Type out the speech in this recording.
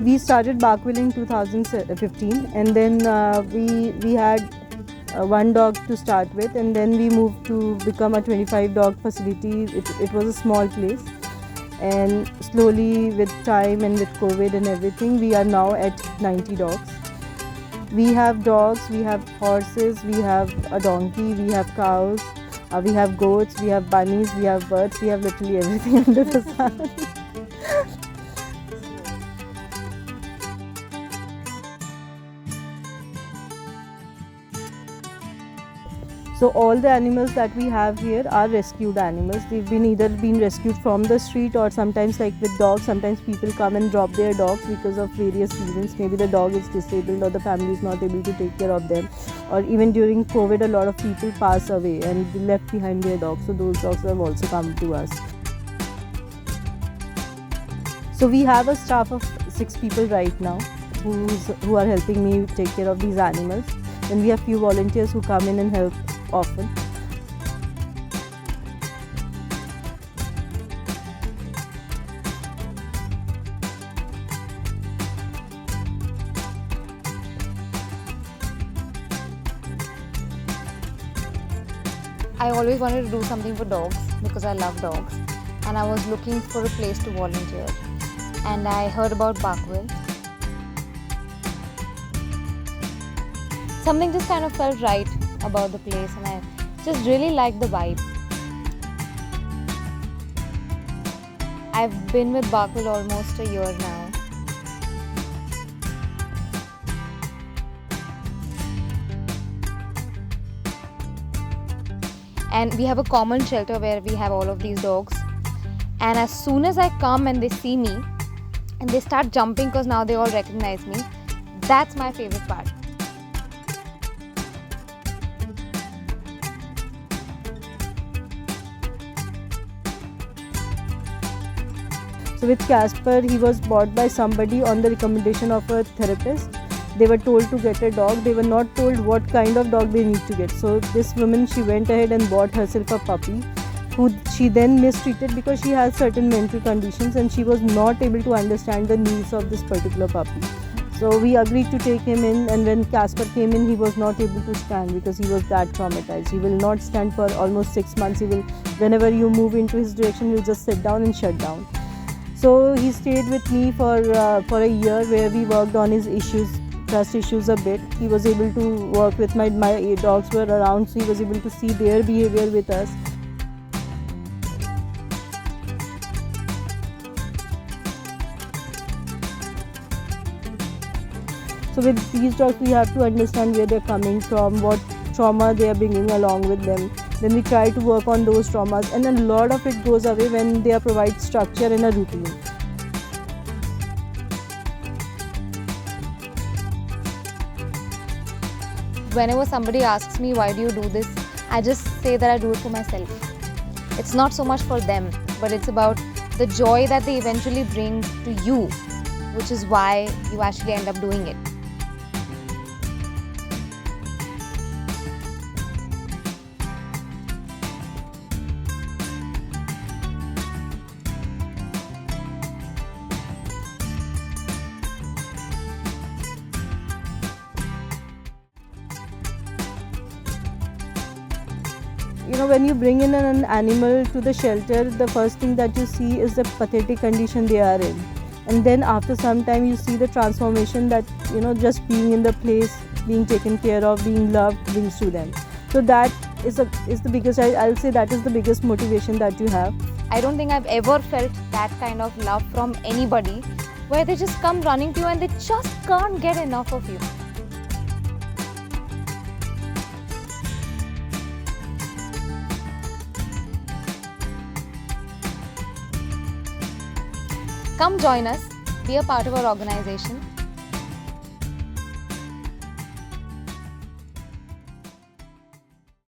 We started Barkwell in 2015, and then we had one dog to start with, and then we moved to become a 25 dog facility. It was a small place, and slowly with time and with COVID and everything, we are now at 90 dogs. We have dogs, we have horses, we have a donkey, we have cows, we have goats, we have bunnies, we have birds, we have literally everything under the sun. So all the animals that we have here are rescued animals. They've been either been rescued from the street, or sometimes, like with dogs, sometimes people come and drop their dogs because of various reasons. Maybe the dog is disabled or the family is not able to take care of them. Or even during COVID, a lot of people pass away and they left behind their dogs. So those dogs have also come to us. So we have a staff of 6 people right now who are helping me take care of these animals. Then we have few volunteers who come in and help often. I always wanted to do something for dogs because I love dogs, and I was looking for a place to volunteer, and I heard about Barkwell. Something just kind of felt right about the place, and I just really liked the vibe. I've been with Barkwell almost a year now. And we have a common shelter where we have all of these dogs. And as soon as I come and they see me and they start jumping because now they all recognize me, that's my favorite part. So with Casper, he was bought by somebody on the recommendation of a therapist. They were told to get a dog. They were not told what kind of dog they need to get. So this woman, she went ahead and bought herself a puppy, who she then mistreated because she has certain mental conditions and she was not able to understand the needs of this particular puppy. So we agreed to take him in, and when Casper came in, he was not able to stand because he was that traumatized. He will not stand for almost 6 months. He will, whenever you move into his direction, he will just sit down and shut down. So he stayed with me for a year, where we worked on his issues, trust issues a bit. He was able to work with my dogs were around, so he was able to see their behavior with us. So with these dogs, we have to understand where they're coming from, what trauma they are bringing along with them. Then we try to work on those traumas, and a lot of it goes away when they are provided structure and a routine. Whenever somebody asks me why do you do this, I just say that I do it for myself. It's not so much for them, but it's about the joy that they eventually bring to you, which is why you actually end up doing it. You know, when you bring in an animal to the shelter, the first thing that you see is the pathetic condition they are in. And then after some time, you see the transformation that, you know, just being in the place, being taken care of, being loved brings to them. So that is the biggest, I'll say that is the biggest motivation that you have. I don't think I've ever felt that kind of love from anybody, where they just come running to you and they just can't get enough of you. Come join us, be a part of our organization.